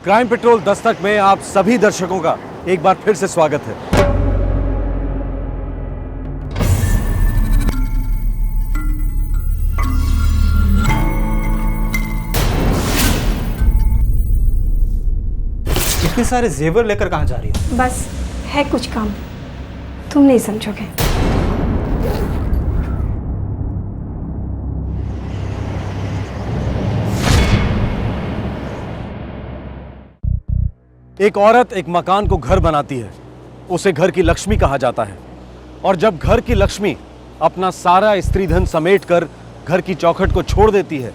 Crime petrol Dastak में आप सभी दर्शकों का एक बार फिर से स्वागत है। इतने सारे जेवर लेकर कहाँ जा रही हो? बस है कुछ काम, तुम नहीं समझोगे। एक औरत एक मकान को घर बनाती है, उसे घर की लक्ष्मी कहा जाता है। और जब घर की लक्ष्मी अपना सारा स्त्री धन समेटकर घर की चौखट को छोड़ देती है,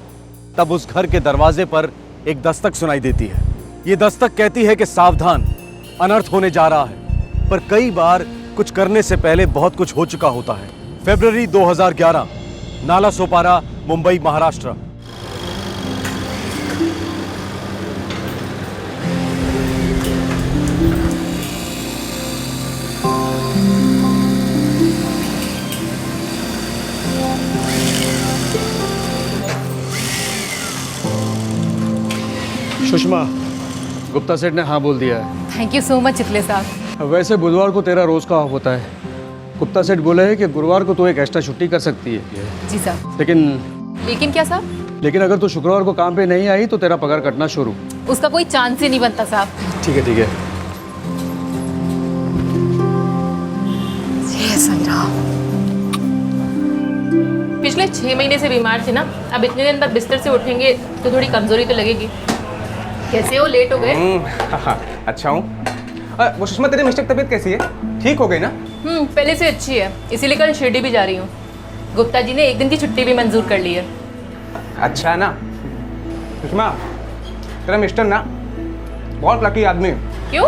तब उस घर के दरवाजे पर एक दस्तक सुनाई देती है। ये दस्तक कहती है कि सावधान, अनर्थ होने जा रहा है। पर कई बार कुछ करने से पहले बहुत कुछ हो चुका होता है। फरवरी 2011, नालासोपारा, मुंबई, महाराष्ट्र। सुषमा, गुप्ता सेठ ने हाँ बोल दिया है। थैंक यू सो मच चितले साहब। वैसे बुधवार को तेरा रोज का ऑफ होता है। गुप्ता सेठ बोले हैं कि गुरुवार को तू एक एक्स्ट्रा छुट्टी कर सकती है। जी साहब। लेकिन क्या साहब? लेकिन अगर तू शुक्रवार को काम पे नहीं आई तो तेरा पगार कटना शुरू। उसका कोई चांस ही नहीं बनता साहब। ठीक है ठीक है। पिछले 6 महीने से बीमार थे ना, अब इतने दिन बाद बिस्तर से उठेंगे तो थोड़ी कमजोरी तो लगेगी। कैसे हो, लेट हो गए? अच्छा हूँ। वो सुषमा, तेरी मिस्टेक तबीयत कैसी है? ठीक हो गई ना? पहले से अच्छी है, इसीलिए कल शिरडी भी जा रही हूँ। गुप्ता जी ने एक दिन की छुट्टी भी मंजूर कर ली है। अच्छा ना सुषमा, तेरा मिस्टर ना बहुत लकी आदमी है। क्यों?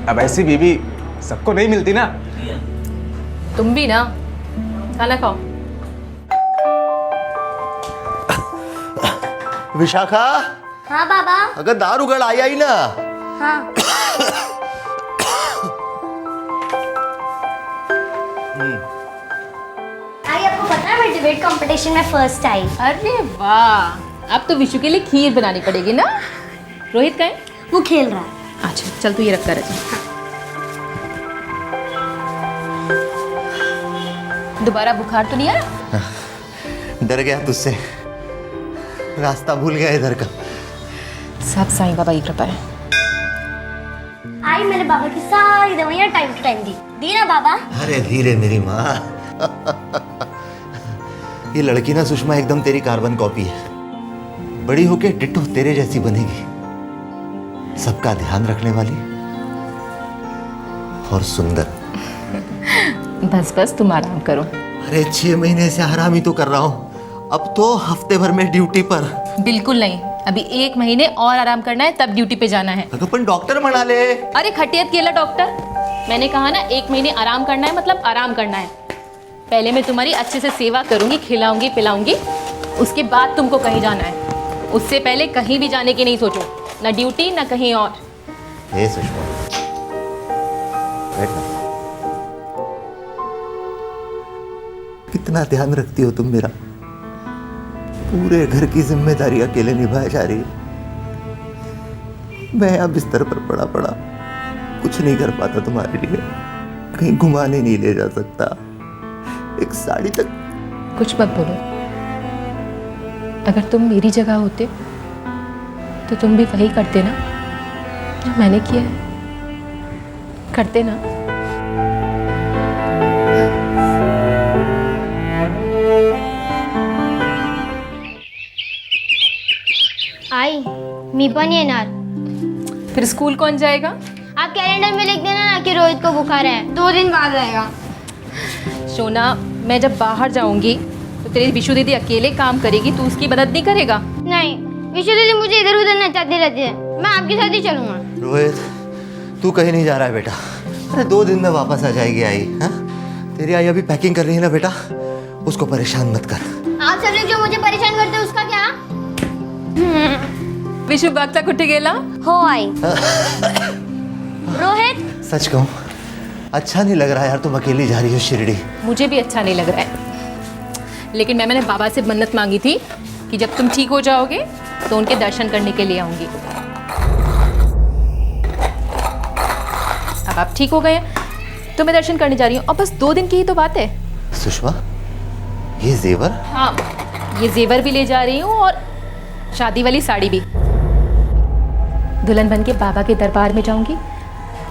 अब ऐसी बीवी सबको नहीं मिलती ना। तुम भी ना, खाना खाओ। विशाखा। हाँ बाबा। अगर दारू गड़ आई ना। हाँ। आई, आपको पता है मैं डिबेट कंपटीशन में फर्स्ट आई। अरे वाह, अब तो विशु के लिए खीर बनानी पड़ेगी ना। रोहित का है? वो खेल रहा है। अच्छा चल, तू ये रख कर। दोबारा बुखार तो नहीं आया? डर गया तुझसे, रास्ता भूल गया इधर का। सब साईं बाबा की कृपा है। आई, मैंने बाबा की सारी दवाइयाँ टाइम टू टाइम दी ना बाबा। अरे धीरे मेरी माँ। ये लड़की ना सुषमा एकदम तेरी कार्बन कॉपी है। बड़ी होके डिट्टो तेरे जैसी बनेगी, सबका ध्यान रखने वाली और सुंदर। बस बस तुम आराम करो। अरे 6 महीने से आराम ही तो कर रहा हूँ, अब तो हफ्ते भर में ड्यूटी पर। बिल्कुल नहीं, अभी 1 महीने और आराम करना है, तब ड्यूटी पे जाना है। अपन डॉक्टर बना ले। अरे खटियत केला डॉक्टर, मैंने कहा ना 1 महीने आराम करना है, मतलब आराम करना है। पहले मैं तुम्हारी अच्छे से सेवा करूंगी, खिलाऊंगी पिलाऊंगी, उसके बाद तुमको कहीं जाना है। उससे पहले कहीं भी जाने की नहीं सोचो, ना ड्यूटी ना कहीं और। हे सुषमा, बैठ ना। कितना ध्यान रखती हो तुम मेरा। पूरे घर की जिम्मेदारी अकेले निभाई जा रही है। मैं यहाँ बिस्तर पर पड़ा पड़ा कुछ नहीं कर पाता तुम्हारे लिए। कहीं घुमाने नहीं ले जा सकता, एक साड़ी तक। कुछ मत बोलो। अगर तुम मेरी जगह होते तो तुम भी वही करते ना जो मैंने किया है। करते ना। आई, मी पण येणार। फिर स्कूल कौन जाएगा? आप कैलेंडर में लिख देना ना कि रोहित को बुखार है, 2 दिन बाद आएगा। सोना, मैं जब बाहर जाऊंगी तो तेरी विशु दीदी अकेले काम करेगी, तू उसकी मदद नहीं करेगा? नहीं, विशु दीदी मुझे इधर उधर नचाती रहती है, मैं आपके साथ ही चलूंगा। रोहित, तू कहीं नहीं जा रहा है बेटा। अरे 2 दिन में वापस आ जाएगी आई। हाँ, तेरी आई अभी पैकिंग कर रही है ना बेटा, उसको परेशान मत कर। आप सब लोग जो मुझे परेशान करते हैं उसका क्या? विशु बागता कुठे गेला? हो आई। रोहित, सच कहूँ अच्छा नहीं लग रहा यार, तुम अकेली जा रही हो शिरडी। मुझे भी अच्छा नहीं लग रहा है, लेकिन मैंने बाबा से मन्नत मांगी थी कि जब तुम ठीक हो जाओगे तो उनके दर्शन करने के लिए आऊंगी। अब आप ठीक हो गए हैं तो मैं दर्शन करने जा रही हूँ, और बस 2 दिन की ही तो बात है। सुषमा, ये जेवर? हाँ, ये जेवर भी ले जा रही हूँ और शादी वाली साड़ी भी। दुल्हन बन के बाबा के दरबार में जाऊंगी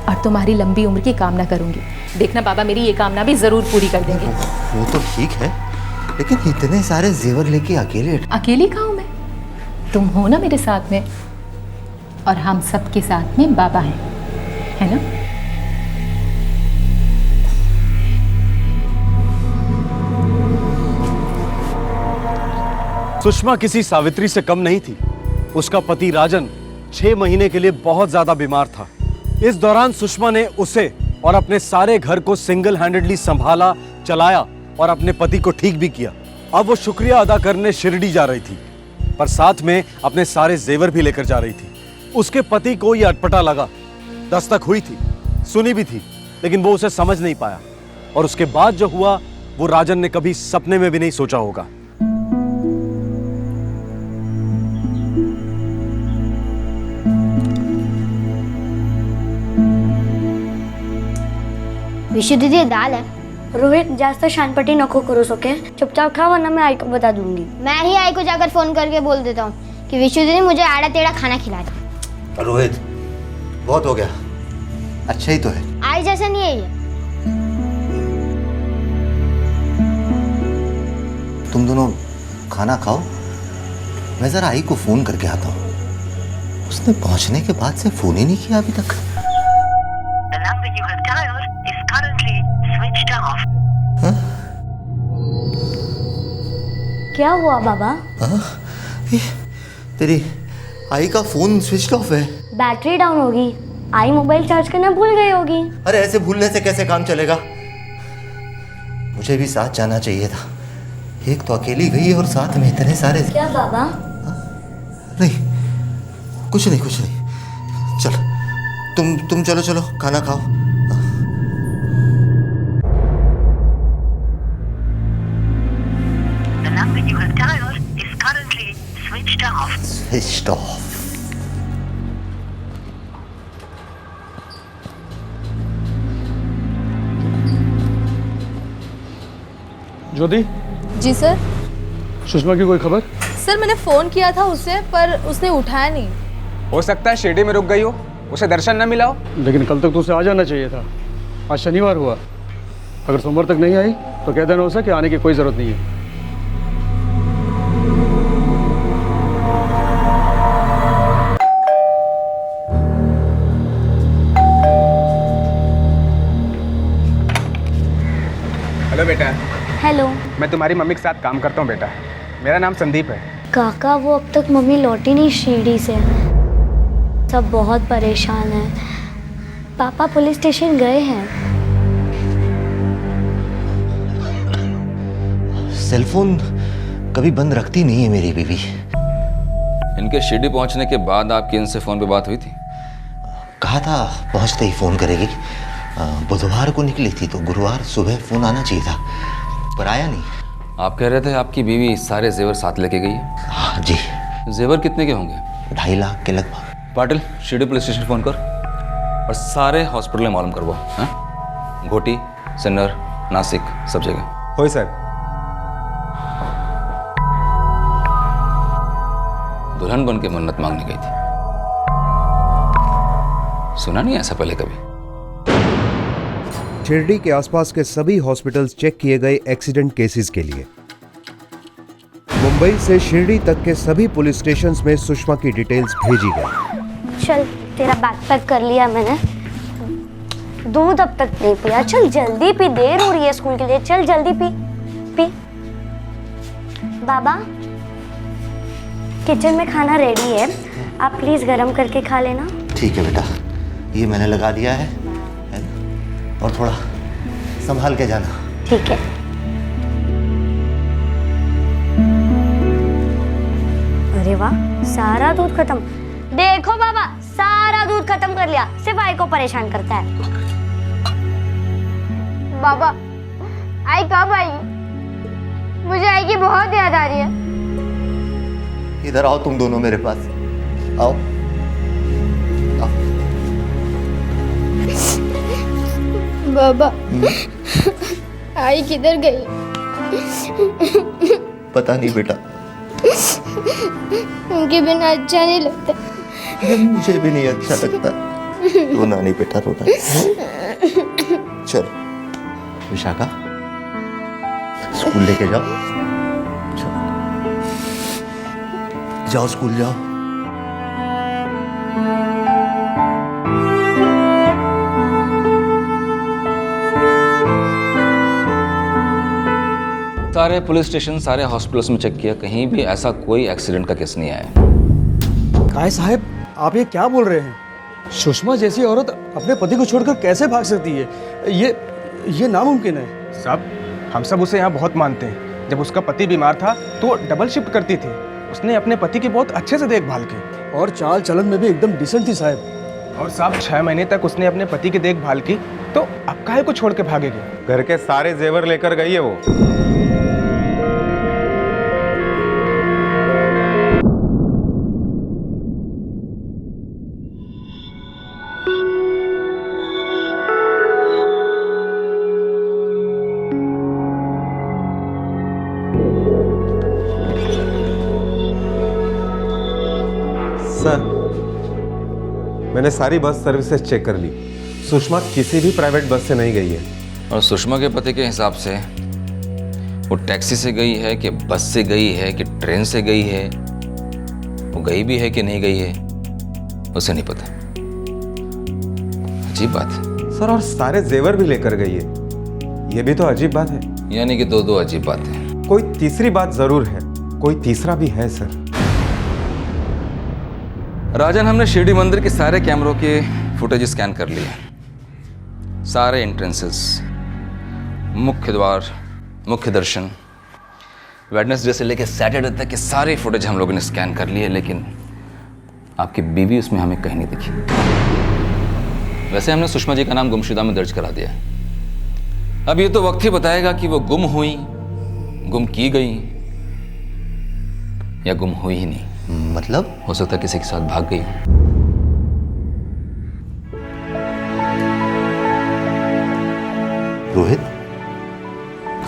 और तुम्हारी लंबी उम्र की कामना करूंगी। देखना बाबा मेरी ये कामना भी जरूर पूरी कर देंगे। वो तो ठीक है, लेकिन इतने सारे जेवर लेके अकेले? अकेली कहाँ हूँ मैं, तुम हो ना मेरे साथ में, और हम सबके साथ में बाबा हैं, है ना? सुषमा किसी सावित्री से कम नहीं थी। उसका पति राजन 6 महीने के लिए बहुत ज्यादा बीमार था। इस दौरान सुषमा ने उसे और अपने सारे घर को सिंगल हैंडेडली संभाला, चलाया और अपने पति को ठीक भी किया। अब वो शुक्रिया अदा करने शिरडी जा रही थी, पर साथ में अपने सारे जेवर भी लेकर जा रही थी। उसके पति को यह अटपटा लगा। दस्तक हुई थी, सुनी भी थी, लेकिन वो उसे समझ नहीं पाया, और उसके बाद जो हुआ वो राजन ने कभी सपने में भी नहीं सोचा होगा। विशु दीदी, ये दाल है। रोहित, जास्त शानपट्टी नको करूस, ओके? चुपचाप खा, वरना मैं आई को बता दूंगी। मैं ही आई को जाकर फोन करके बोल देता हूँ कि विशु दीदी मुझे आड़ा टेढ़ा खाना खिला दे। रोहित, बहुत हो गया। अच्छा ही तो है। आई जैसा नहीं है ये। तुम दोनों खाना खाओ, मैं जरा आई को फोन करके आता हूँ। उसने पहुंचने के बाद से फोन ही नहीं किया अभी तक। The number you have dialed is currently switched off. क्या हुआ बाबा? हाँ? ये, तेरी आई का फोन स्विच ऑफ है। बैटरी डाउन होगी। आई मोबाइल चार्ज करना भूल गई होगी। अरे ऐसे भूलने से कैसे काम चलेगा? मुझे भी साथ जाना चाहिए था। एक तो अकेली गई और साथ में इतने सारे। क्या बाबा? नहीं, कुछ नहीं, कुछ नहीं। चल, तुम चलो चलो, खाना खाओ। The number you have dialed is currently switched off. Switch off. Jyoti, जी सर। सुषमा की कोई खबर? सर मैंने फ़ोन किया था उसे, पर उसने उठाया नहीं। हो सकता है शिरडी में रुक गई हो, उसे दर्शन न मिला हो। लेकिन कल तक तो उसे आ जाना चाहिए था। आज शनिवार हुआ, अगर सोमवार तक नहीं आई तो कह देना उसे कि आने की कोई ज़रूरत नहीं है। हेलो बेटा। हेलो मैं तुम्हारी मम्मी के साथ काम करता हूँ बेटा। मेरा नाम संदीप है। काका, वो अब तक मम्मी लौटी नहीं शिरडी से। सब बहुत परेशान हैं। पापा पुलिस स्टेशन गए हैं। सेलफोन कभी बंद रखती नहीं है मेरी बीवी। इनके शिरडी पहुंचने के बाद आपकी इनसे फ़ोन पे बात हुई थी? कहा था पहुंचते ही फ़ोन करेगी। बुधवार को निकली थी तो गुरुवार सुबह फ़ोन आना चाहिए था, पर आया नहीं। आप कह रहे थे आपकी बीवी सारे जेवर साथ लेके गई है? हाँ जी। जेवर कितने के होंगे? 2.5 लाख के लगभग। Patil, Shirdi police station phone कर और सारे हॉस्पिटल में मालूम करवाओ। हाँ, घोटी, सिन्नर, नासिक, सब जगह। होई सर। दुल्हन बन के मन्नत मांगने गई थी, सुना नहीं ऐसा पहले कभी? शिरडी के आसपास के सभी हॉस्पिटल्स चेक किए गए एक्सीडेंट केसेस के लिए। मुंबई से शिरडी तक के सभी पुलिस स्टेशंस में सुषमा की डिटेल्स भेजी गई। चल, तेरा बैग पैक कर लिया मैंने। दूध अब तक नहीं पिया। चल जल्दी पी, देर हो रही है स्कूल के लिए। चल जल्दी पी पी। बाबा, किचन में खाना रेडी है, आप प्लीज गरम करके खा लेना। ठीक है बेटा, ये मैंने लगा दिया है ना? और थोड़ा संभाल के जाना। ठीक है। अरे वाह, सारा दूध खत्म। देखो बाबा, सारा दूध खत्म कर लिया। सिर्फ आई को परेशान करता है। बाबा, आई कब आएगी? मुझे आई की बहुत याद आ रही है। इधर आओ तुम दोनों मेरे पास। आओ, आओ। बाबा आई किधर गई? पता नहीं बेटा, उनके बिना अच्छा नहीं लगता। मुझे भी नहीं अच्छा लगता। रोना नहीं बेटा, रोना। चलो विशाखा, स्कूल लेके जाओ। चलो जाओ, स्कूल जाओ। सारे पुलिस स्टेशन, सारे हॉस्पिटल्स में चेक किया, कहीं भी ऐसा कोई एक्सीडेंट का केस नहीं आया। काय साहब, आप ये क्या बोल रहे हैं? सुषमा जैसी औरत अपने पति को छोड़कर कैसे भाग सकती है? ये नामुमकिन है। साहब, हम सब उसे यहाँ बहुत मानते हैं। जब उसका पति बीमार था तो डबल शिफ्ट करती थी। उसने अपने पति की बहुत अच्छे से देखभाल की और चाल चलन में भी एकदम डिसेंट थी साहब। और साहब 6 महीने तक उसने अपने पति की देखभाल की, तो अब काहे को छोड़ के भागेगी? घर के सारे जेवर लेकर गई है वो। सर, मैंने सारी बस सर्विसेज चेक कर ली। सुषमा किसी भी प्राइवेट बस से नहीं गई है। और सुषमा के पति के हिसाब से वो टैक्सी से गई है कि बस से गई है कि ट्रेन से गई है, वो गई भी है कि नहीं गई है, उसे नहीं पता। अजीब बात है सर, और सारे जेवर भी लेकर गई है, ये भी तो अजीब बात है। यानी कि दो अजीब बातें। कोई तीसरी बात जरूर है, कोई तीसरा भी है सर। राजन, हमने शिरडी मंदिर के सारे कैमरों के फुटेज स्कैन कर लिए। सारे एंट्रेंसेस, मुख्य द्वार, मुख्य दर्शन, वेडनेसडे से लेकर सैटरडे तक के सारे फुटेज हम लोगों ने स्कैन कर लिए, लेकिन आपकी बीवी उसमें हमें कहीं नहीं दिखी। वैसे हमने सुषमा जी का नाम गुमशुदा में दर्ज करा दिया। अब ये तो वक्त ही बताएगा कि वो गुम हुई, गुम की गई या गुम हुई ही नहीं। मतलब? हो सकता है किसी के साथ भाग गई। रोहित,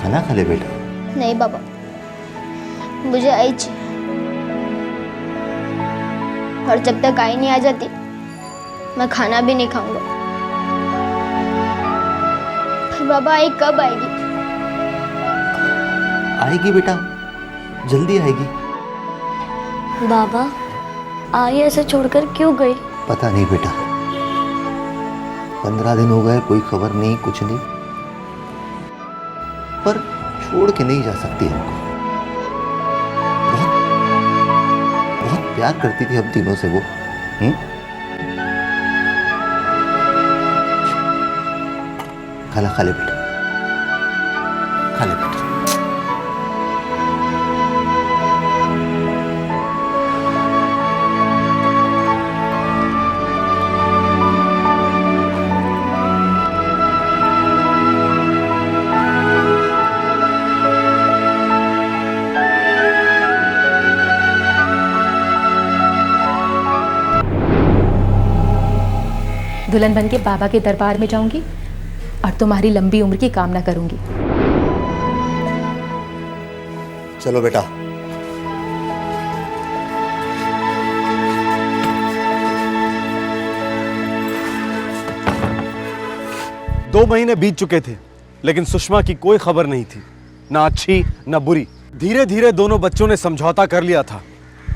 खाना खा ले बेटा। नहीं बाबा, मुझे आई चाहिए, और जब तक आई नहीं आ जाती मैं खाना भी नहीं खाऊंगा। फिर बाबा आई कब आएगी? आएगी बेटा, जल्दी आएगी। बाबा, आई ऐसे छोड़कर क्यों गई? पता नहीं बेटा, 15 दिन हो गए, कोई खबर नहीं, कुछ नहीं, पर छोड़ के नहीं जा सकती हमको। बहुत प्यार करती थी हम तीनों से वो। खाना खा ले बेटा, खा ले बेटा। दुल्हन बन के बाबा के दरबार में जाऊंगी और तुम्हारी लंबी उम्र की कामना करूंगी। चलो बेटा। दो महीने बीत चुके थे, लेकिन सुषमा की कोई खबर नहीं थी, ना अच्छी ना बुरी। धीरे धीरे दोनों बच्चों ने समझौता कर लिया था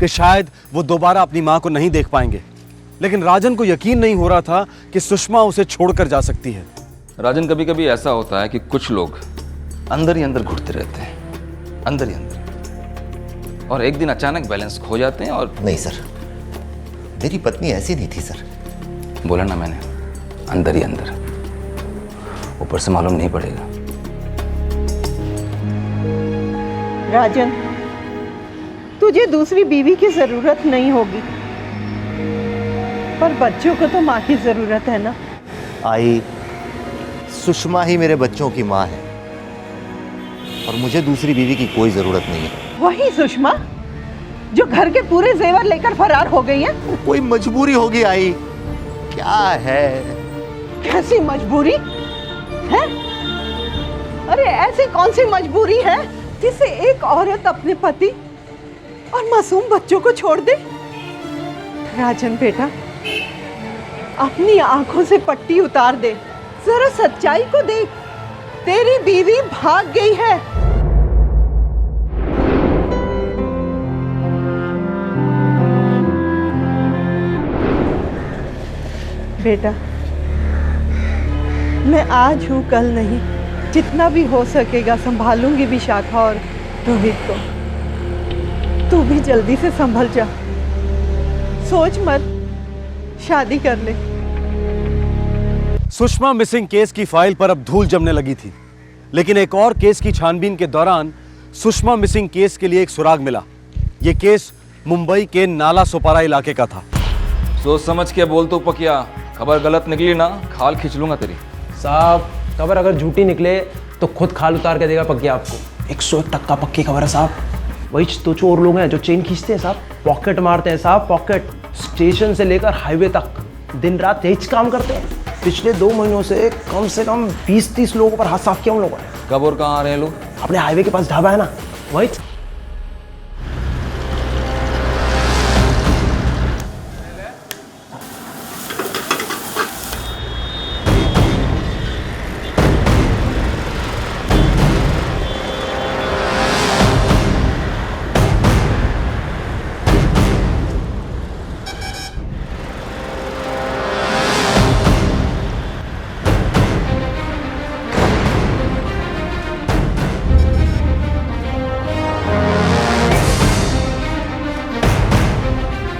कि शायद वो दोबारा अपनी मां को नहीं देख पाएंगे, लेकिन राजन को यकीन नहीं हो रहा था कि सुषमा उसे छोड़कर जा सकती है। राजन, कभी कभी ऐसा होता है कि कुछ लोग अंदर ही अंदर घुटते रहते हैं, अंदर ही अंदर, और एक दिन अचानक बैलेंस खो जाते हैं। और नहीं सर, मेरी पत्नी ऐसी नहीं थी सर। बोला ना मैंने, अंदर ही अंदर, ऊपर से मालूम नहीं पड़ेगा। राजन, तुझे दूसरी बीवी की जरूरत नहीं होगी, पर बच्चों को तो माँ की जरूरत है ना। आई, सुषमा ही मेरे बच्चों की माँ है, और मुझे दूसरी बीवी की कोई जरूरत नहीं है। वही सुषमा जो घर के पूरे जेवर लेकर फरार हो गई है। कोई मजबूरी होगी आई, क्या है? कैसी मजबूरी? हैं? अरे ऐसी कौन सी मजबूरी है जिससे एक औरत अपने पति और मासूम बच्चों को छोड़ दे? राजन बेटा, अपनी आंखों से पट्टी उतार दे, जरा सच्चाई को देख। तेरी बीवी भाग गई है। बेटा, मैं आज हूँ कल नहीं, जितना भी हो सकेगा संभालूंगी विशाखा और रोहित को। तू भी जल्दी से संभल जा, सोच मत, शादी कर ले। सुषमा मिसिंग केस की फाइल पर अब धूल जमने लगी थी, लेकिन एक और केस की छानबीन के दौरान सुषमा मिसिंग केस के लिए एक सुराग मिला। यह केस मुंबई के नाला सोपारा इलाके का था। सोच समझ के बोल तो पकिया, खबर गलत निकली ना खाल खींच लूंगा तेरी। साहब, खबर अगर झूठी निकले तो खुद खाल उतार के देगा पक्की आपको। 101% पक्की खबर है साहब। वही तो चोर लोग हैं जो चेन खींचते हैं साहब, पॉकेट मारते हैं साहब, पॉकेट। स्टेशन से लेकर हाईवे तक दिन रात यही काम करते हैं। पिछले 2 महीनों से कम 20-30 लोगों पर हाथ साफ किया उन लोगों ने। कब और कहाँ आ रहे हैं लोग? अपने हाईवे के पास ढाबा है ना, वही।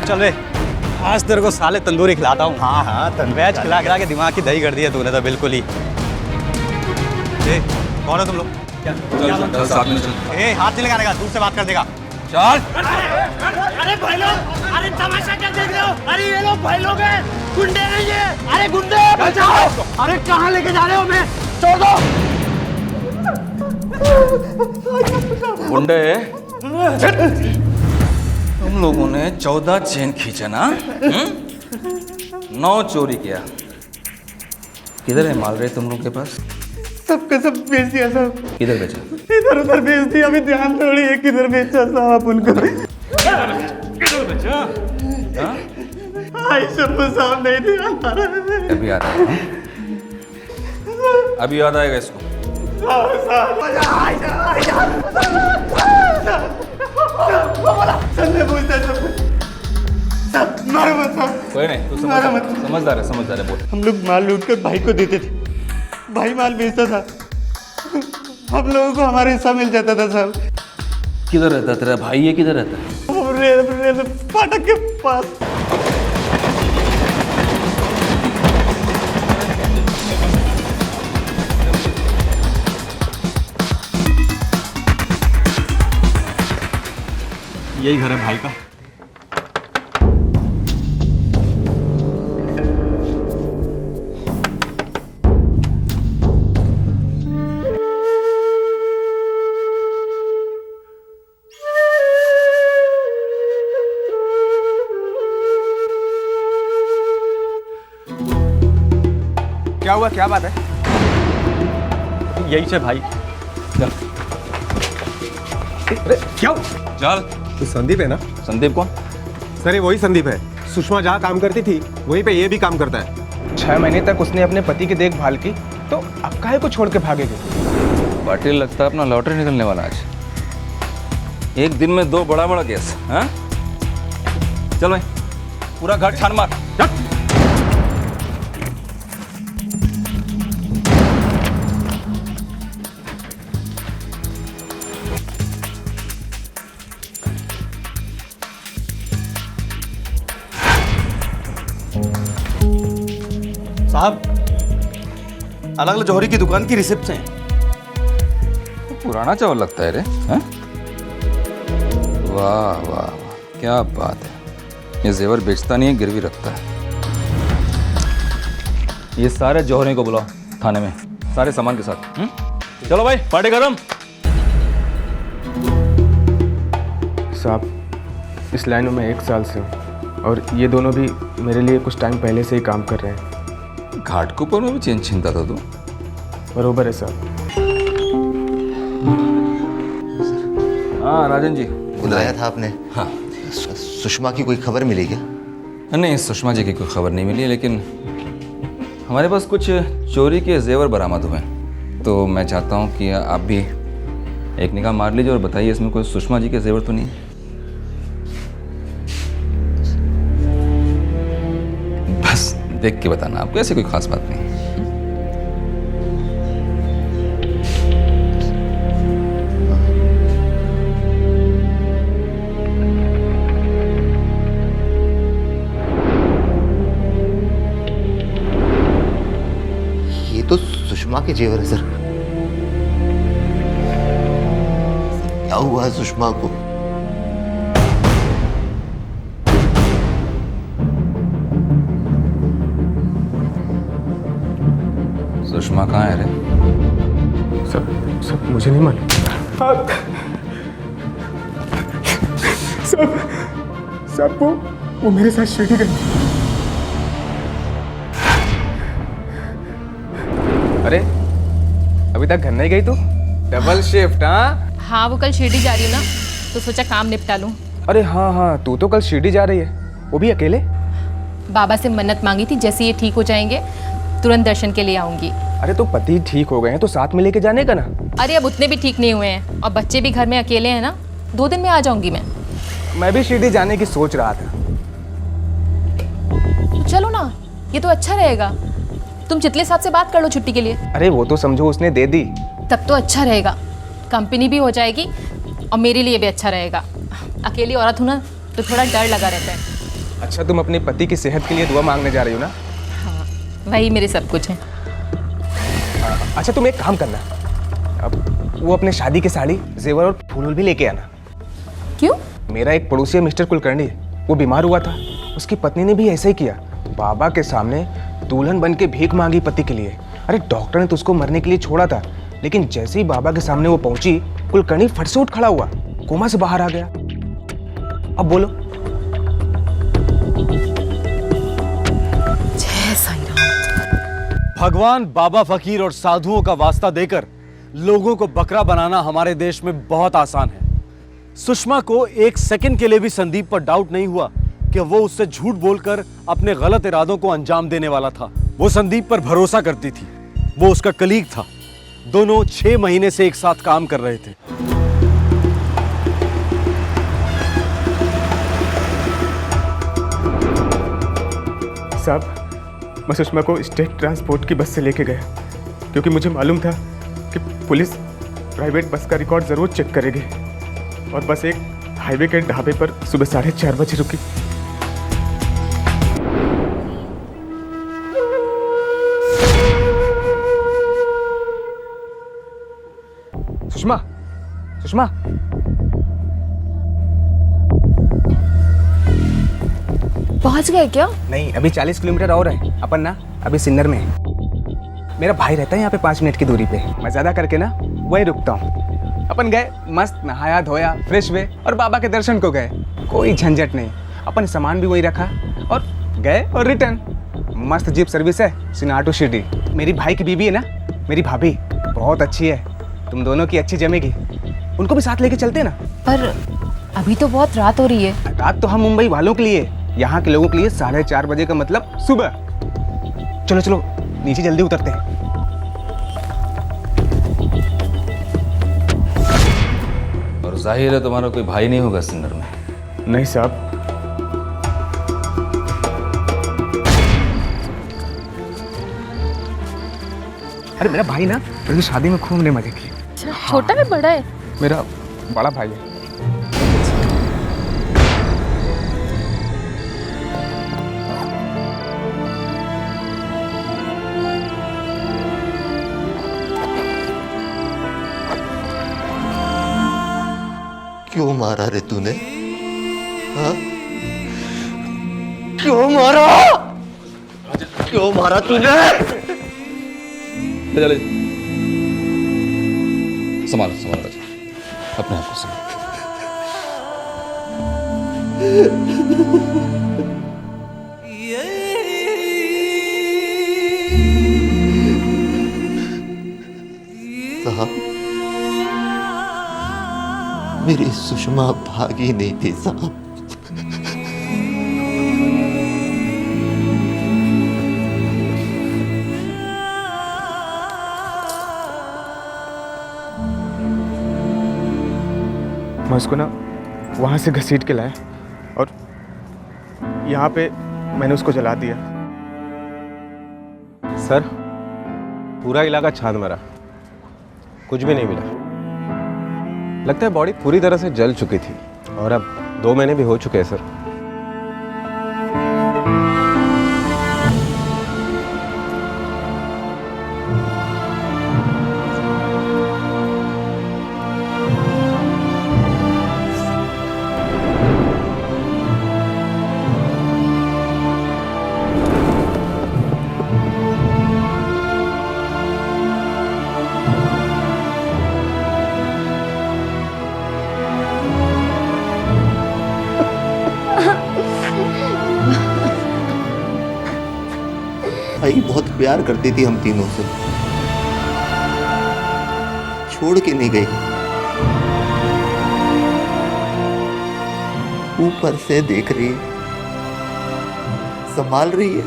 चल रे, आज तेरे को साले तंदूरी खिलाता हूँ। हाँ हाँ, वेज खिला खिला के दिमाग की दही कर दी है तूने तो बिल्कुल ही। कौन है तुम लोग? चल साथ में चल। हाथ नहीं लगाने का, दूर से बात कर देगा। चल। अरे भाई लोग, अरे तमाशा क्या देख रहे हो? अरे ये लोग भाई लोग हैं, गुंडे नहीं है। अरे गुंडे, बचाओ! अरे कहाँ लेके जा रहे हो? मैं छोड़ दो। गुंडे, तुम लोगों ने 14 चेन खींचा ना? 9 चोरी किया। किधर है माल रहे तुम लोग के पास? सबका सब बेच दिया साहब। किधर बेचा? इधर उधर बेच दिया, अभी ध्यान थोड़ी है किधर बेचा साहब उनको। किधर बेचा? आई शर्मा साहब नहीं दिया। अभी याद आएगा, अभी याद आएगा इसको। कोई नहीं, तू समझदार है बोल। हम लोग माल लूट कर भाई को देते थे, भाई माल बेचता था, हम लोगों को हमारा हिस्सा मिल जाता था साहब। किधर रहता तेरा भाई? ये किधर रहता है? फाटक के पास। यही घर है भाई का। क्या हुआ, क्या बात है? यही से भाई। क्या? चल। तो संदीप है ना? संदीप कौन? सर ये वही संदीप है। सुषमा जहाँ काम करती थी वहीं पे ये भी काम करता है। 6 महीने तक उसने अपने पति की देखभाल की, तो अब काहे को छोड़ के भागेगी? पाटिल, लगता है अपना लॉटरी निकलने वाला आज। एक दिन में 2 बड़ा बड़ा केस। हाँ, चल भाई, पूरा घर छान मार। साहब, अलग अलग जौहरी की दुकान की रिसिप्ट हैं। पुराना चावल लगता है रे। हाँ? वाह वाह वाह, क्या बात है। ये जेवर बेचता नहीं है, गिरवी रखता है। ये सारे जौहरी को बुलाओ थाने में, सारे सामान के साथ। चलो भाई, पार्टी गरम। साहब, इस लाइन में 1 साल से हूँ और ये दोनों भी मेरे लिए कुछ टाइम पहले से ही काम कर रहे हैं। घाटकोपर में भी चेन छीनता था तू? बरोबर है साहब। हाँ राजन जी, बुलाया था आपने? हाँ। सुषमा की कोई खबर मिली क्या? नहीं, सुषमा जी की कोई खबर नहीं मिली, लेकिन हमारे पास कुछ चोरी के जेवर बरामद हुए हैं। तो मैं चाहता हूँ कि आप भी एक निगाह मार लीजिए और बताइए इसमें कोई सुषमा जी के जेवर तो नहीं? बस देख के बताना, आपको ऐसी कोई खास बात नहीं। ये तो सुषमा के जेवर है सर। क्या हुआ है सुषमा को? सुषमा कहाँ है रे? सब मुझे नहीं मालूम। सब वो मेरे साथ शिरडी गई। अरे अभी तक घर नहीं गई तू? Double shift? हाँ, वो कल शिरडी जा रही हूँ ना, तो सोचा काम निपटा लूँ। अरे हाँ, तू तो कल शिरडी जा रही है, वो भी अकेले? बाबा से मन्नत मांगी थी, जैसे ये ठीक हो जाएंगे तुरंत दर्शन के लिए आऊंगी। अरे तो पति ठीक हो गए हैं तो साथ में लेके जाने का ना। अरे अब उतने भी ठीक नहीं हुए हैं और बच्चे भी घर में अकेले हैं ना, 2 दिन में आ जाऊंगी मैं भी शिरडी जाने की सोच रहा था। तो चलो ना, ये तो अच्छा रहेगा। तुम चितले साहब से बात कर लो छुट्टी के लिए। अरे वो तो समझो उसने दे दी। तब तो अच्छा रहेगा, कंपनी भी हो जाएगी और मेरे लिए भी अच्छा रहेगा। अकेली औरत हूँ ना, तो थोड़ा डर लगा रहता है। अच्छा, तुम अपने पति की सेहत के लिए दुआ मांगने जा रही हो ना? हाँ, वही मेरे सब कुछ है। अच्छा, तुम एक काम करना, अब वो अपने शादी की साड़ी, जेवर और फूल भी लेके आना। क्यों? मेरा एक पड़ोसी है मिस्टर कुलकर्णी, वो बीमार हुआ था, उसकी पत्नी ने भी ऐसा ही किया। बाबा के सामने दुल्हन बन के भीख मांगी पति के लिए। अरे डॉक्टर ने तो उसको मरने के लिए छोड़ा था, लेकिन जैसे ही बाबा के सामने वो पहुंची, कुलकर्णी फट से उठ खड़ा हुआ, कोमा से बाहर आ गया। अब बोलो। जय साईं राम। भगवान, बाबा, फकीर और साधुओं का वास्ता देकर लोगों को बकरा बनाना हमारे देश में बहुत आसान है। सुषमा को एक सेकंड के लिए भी संदीप पर डाउट नहीं हुआ कि वो उससे झूठ बोलकर अपने गलत इरादों को अंजाम देने वाला था। वो संदीप पर भरोसा करती थी, वो उसका कलीग था। दोनों 6 महीने से एक साथ काम कर रहे थे। साहब, मैं सुषमा को स्टेट ट्रांसपोर्ट की बस से लेके गया, क्योंकि मुझे मालूम था कि पुलिस प्राइवेट बस का रिकॉर्ड जरूर चेक करेगी। और बस एक हाईवे के ढाबे पर सुबह 4:30 बजे रुकी। सुषमा, सुषमा, पहुंच गए क्या? नहीं, अभी 40 किलोमीटर और है। अपन ना अभी सिन्नर में है। मेरा भाई रहता है यहाँ पे 5 मिनट की दूरी पे। मैं ज्यादा करके ना वहीं रुकता हूँ। अपन गए, मस्त नहाया धोया, फ्रेश हुए और बाबा के दर्शन को गए। कोई झंझट नहीं, अपन सामान भी वही रखा और गए और रिटर्न। मस्त जीप सर्विस है, सिन्नर टू शिरडी। मेरी भाई की बीवी है ना, मेरी भाभी, बहुत अच्छी है। तुम दोनों की अच्छी जमेगी। उनको भी साथ लेके चलते ना। पर अभी तो बहुत रात हो रही है। रात तो हम मुंबई वालों के लिए, यहाँ के लोगों के लिए 4:30 बजे का मतलब सुबह। चलो चलो, नीचे जल्दी उतरते हैं। और जाहिर है तुम्हारा कोई भाई नहीं होगा सिन्नर में? नहीं साहब। अरे मेरा भाई ना मेरी शादी में खूब ने मजे किए। छोटा है बड़ा है? मेरा बड़ा भाई है। क्यों मारा रे तूने? हाँ? क्यों मारा? क्यों मारा तूने? संभालो संभालो, अपने आप को संभालो। मेरी सुषमा भागी नहीं थी साहब। मैं उसको ना वहाँ से घसीट के लाया और यहाँ पे मैंने उसको जला दिया। सर पूरा इलाका छान मारा, कुछ भी नहीं मिला। लगता है बॉडी पूरी तरह से जल चुकी थी और अब 2 महीने भी हो चुके हैं सर। भाई बहुत प्यार करती थी हम तीनों से, छोड़ के नहीं गई। ऊपर से देख रही है, संभाल रही है,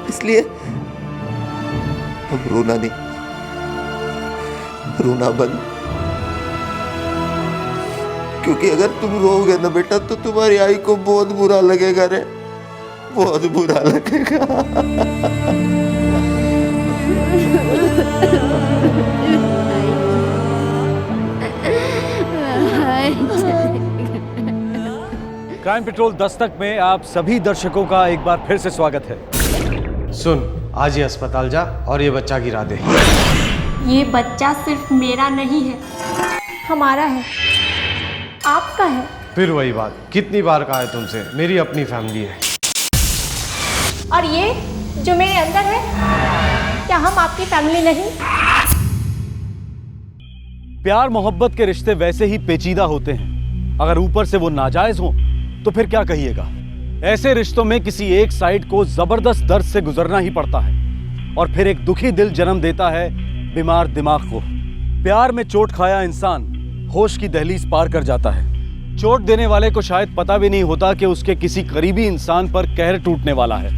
इसलिए अब रोना नहीं, रोना बंद। क्योंकि अगर तुम रोओगे ना बेटा तो तुम्हारी आई को बहुत बुरा लगेगा रे, बहुत बुरा लगेगा। क्राइम पेट्रोल दस्तक में आप सभी दर्शकों का एक बार फिर से स्वागत है। सुन, आज ही अस्पताल जा और ये बच्चा गिरा दे। ये बच्चा सिर्फ मेरा नहीं है, हमारा है, आपका है। फिर वही बात, कितनी बार कहा है तुमसे, मेरी अपनी फैमिली है। और ये जो मेरे अंदर है, क्या हम आपकी फैमिली नहीं? प्यार मोहब्बत के रिश्ते वैसे ही पेचीदा होते हैं, अगर ऊपर से वो नाजायज हो तो फिर क्या कहिएगा। ऐसे रिश्तों में किसी एक साइड को जबरदस्त दर्द से गुजरना ही पड़ता है और फिर एक दुखी दिल जन्म देता है बीमार दिमाग को। प्यार में चोट खाया इंसान होश की दहलीज पार कर जाता है। चोट देने वाले को शायद पता भी नहीं होता कि उसके किसी करीबी इंसान पर कहर टूटने वाला है।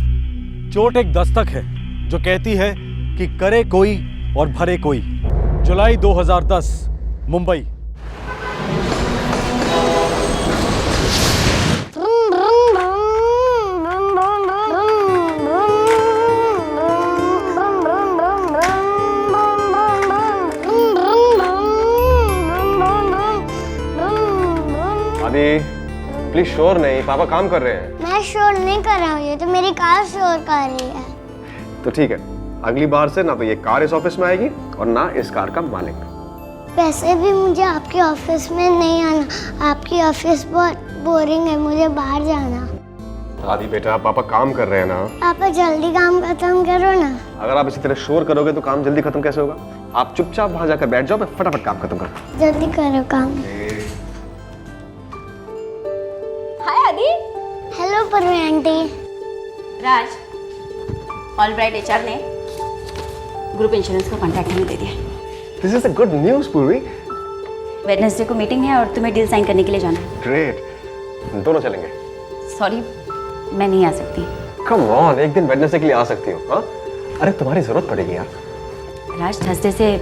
चोट एक दस्तक है जो कहती है कि करे कोई और भरे कोई। जुलाई 2010, मुंबई। आदि प्लीज शोर नहीं, पापा काम कर रहे हैं। मैं शोर नहीं कर रहा हूँ, ये तो मेरी कार शोर कर रही है। तो ठीक है, अगली बार से ना तो ये कार इस ऑफिस में आएगी और ना इस कार का मालिक। वैसे भी मुझे आपके ऑफिस में नहीं आना, आपकी ऑफिस बहुत बोरिंग है, मुझे बाहर जाना। आदि बेटा, पापा काम कर रहे हैं ना। पापा जल्दी काम खत्म करो ना। अगर आप इसी तरह शोर करोगे तो काम जल्दी खत्म कैसे होगा? आप चुपचाप वहां जाकर बैठ जाओ, मैं फटाफट काम खत्म करूँ। जल्दी करो काम। Hi Adi. Hello Parveen aunty. Raj, Allbright HR ने ग्रुप इंश्योरेंस का कॉन्टैक्ट हमें दे दिया। This is a good news Purvi. Wednesday को मीटिंग है और तुम्हें डील साइन करने के लिए जाना है। ग्रेट, दोनों चलेंगे। सॉरी, मैं नहीं आ सकती। कम ऑन, एक दिन वेडनेसडे के लिए आ सकती हो। हाँ, अरे तुम्हारी जरूरत पड़ेगी यार। राज, थर्सडे से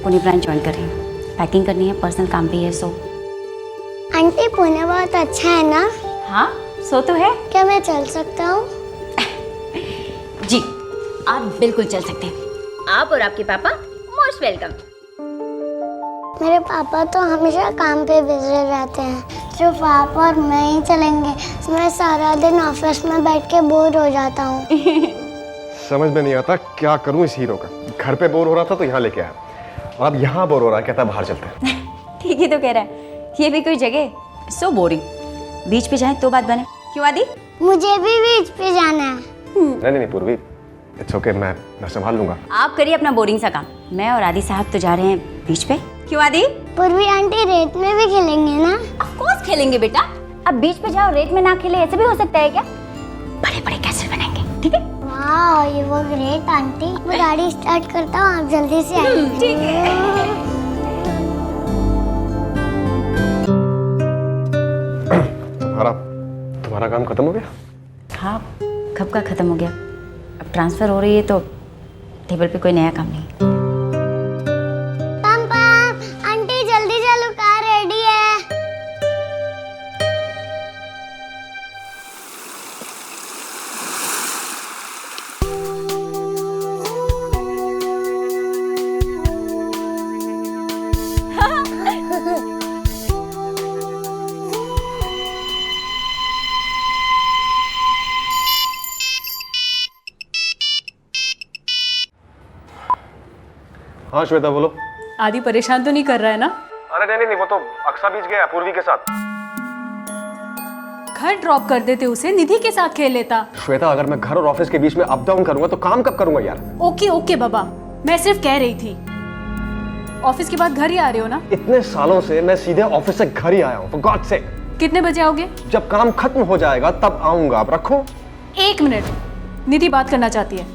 पुणे ब्रांच ज्वाइन कर रही हूँ, पैकिंग करनी है, पर्सनल काम भी है। सो आंटी पुणे बहुत अच्छा है ना? हाँ, सो तो है। क्या मैं चल सकता हूँ? जी, आप बिल्कुल चल सकते हैं। आप और आपके पापा मोस्ट वेलकम। मेरे पापा तो हमेशा काम पे बिजी रहते हैं, सिर्फ आप और मैं ही चलेंगे। मैं सारा दिन ऑफिस में बैठ के बोर हो जाता हूँ। समझ में नहीं आता क्या करूँ इस हीरो का। घर पे बोर हो रहा था तो यहाँ लेके आया, और अब यहाँ बोर हो रहा है, कहता बाहर चलते हैं। ठीक ही तो कह रहा है, ये भी कोई जगह? So boring. बीच पे जाए तो बात बने। क्यों आदि? मुझे भी बीच पे जाना है। नहीं पूर्वी, इट्स ओके, मैं संभाल लूंगा। आप करिए अपना बोरिंग सा काम, मैं और आदि साहब तो जा रहे हैं बीच पे। क्यों आदि? पूर्वी आंटी रेत में भी खेलेंगे ना? ऑफ कोर्स खेलेंगे बेटा। अब बीच पे जाओ, रेत में ना खेले, ऐसे भी हो सकता है क्या? बड़े बड़े कैसल बनाएंगे, ठीक है? वाह, ये वो ग्रेट आंटी। मैं गाड़ी स्टार्ट करता हूँ, आप जल्दी से आइए। ठीक है। तुम्हारा काम खत्म हो गया? हाँ, कब का ख़त्म हो गया। अब ट्रांसफ़र हो रही है तो टेबल पे कोई नया काम नहीं। पापा, आंटी जल्दी चलो, कार रेडी है। हाँ श्वेता बोलो। आदि परेशान तो नहीं कर रहा है ना? अरे नहीं, वो तो अक्सा बीच गया पूर्वी के साथ। घर ड्रॉप कर देते उसे, निधि के साथ खेल लेता। श्वेता, अगर मैं घर और ऑफिस के बीच में अप डाउन करूंगा तो काम कब करूंगा यार? ओके बाबा, मैं सिर्फ कह रही थी। ऑफिस के बाद घर ही आ रहे हो ना? इतने सालों से मैं सीधे ऑफिस से घर ही आया हूँ, फॉर गॉड सेक। कितने बजे आओगे? जब काम खत्म हो जाएगा तब आऊंगा। आप रखो। 1 मिनट, निधि बात करना चाहती है।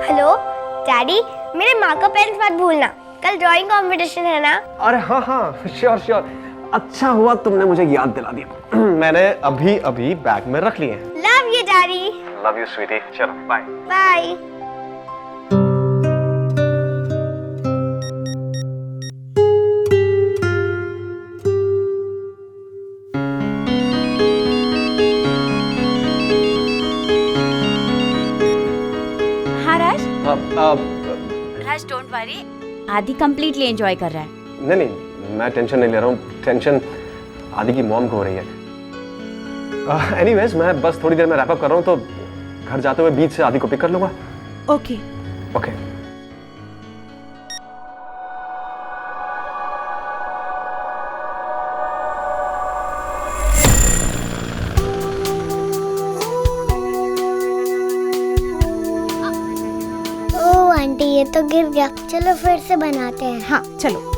हेलो डैडी, मेरे माँ का पेन मत भूलना, कल ड्राइंग कंपटीशन है ना। अरे हाँ, श्योर। अच्छा हुआ तुमने मुझे याद दिला दिया। मैंने अभी बैग में रख लिए हैं। Love you daddy. Love you sweetie. चलो बाय बाय। हाँ राज, अब Raj don't worry, Aadi completely enjoy कर रहा है। नहीं, मैं टेंशन नहीं ले रहा हूँ। टेंशन आदि की मॉम को हो रही है। एनीवेज, मैं बस थोड़ी देर में रैप अप कर रहा हूँ, तो घर जाते हुए बीच से आदि को पिक कर लूंगा। ओके। ओह आंटी, ये तो गिर गया। चलो फिर से बनाते हैं। हाँ चलो।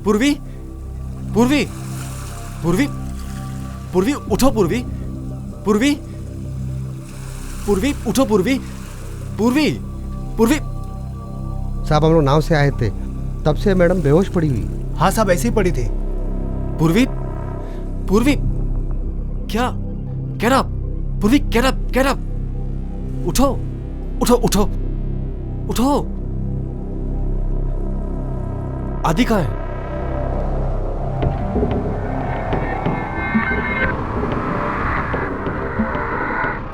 पूर्वी, पूर्वी, पूर्वी, पूर्वी उठो। पूर्वी, पूर्वी, पूर्वी उठो। पूर्वी, पूर्वी, पूर्वी। साहब, हम लोग नाव से आए थे, तब से मैडम बेहोश पड़ी हुई। हाँ साहब, ऐसे ही पड़ी थी। पूर्वी, पूर्वी, क्या कहना? पूर्वी, कहना। उठो, उठो, उठो, उठो। आदि कहाँ है?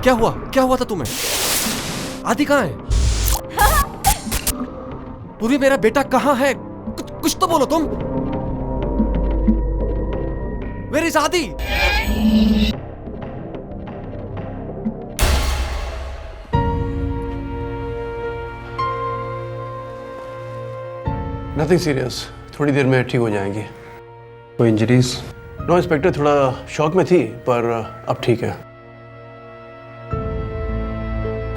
क्या हुआ था तुम्हें? आदि कहाँ है? पूर्वी, मेरा बेटा कहाँ है? कुछ तो बोलो तुम। Where is Adi? Nothing serious, थोड़ी देर में ठीक हो जाएंगी। कोई इंजरीज? नो इंस्पेक्टर, थोड़ा शॉक में थी पर अब ठीक है।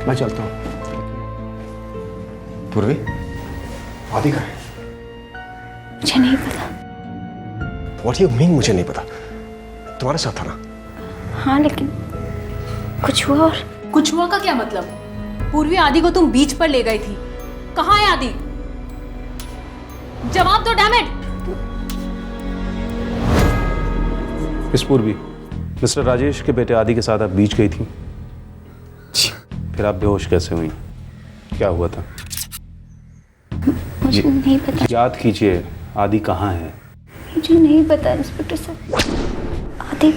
मैं चलता हूँ। पूर्वी, आदि कहाँ है? मुझे नहीं पता। What do you mean मुझे नहीं पता? तुम्हारे साथ था ना? हाँ लेकिन कुछ हुआ। और कुछ हुआ का क्या मतलब? पूर्वी, आदि को तुम बीच पर ले गई थी, कहाँ है आदि? जवाब दो, डैम इट। इस पूर्वी, मिस्टर राजेश के बेटे आदि के साथ आप बीच गई थी। फिर आप बेहोश कैसे हुई? क्या हुआ था? मुझे नहीं पता। याद कीजिए, आदि कहाँ है? मुझे नहीं पता इंस्पेक्टर साहब। आदि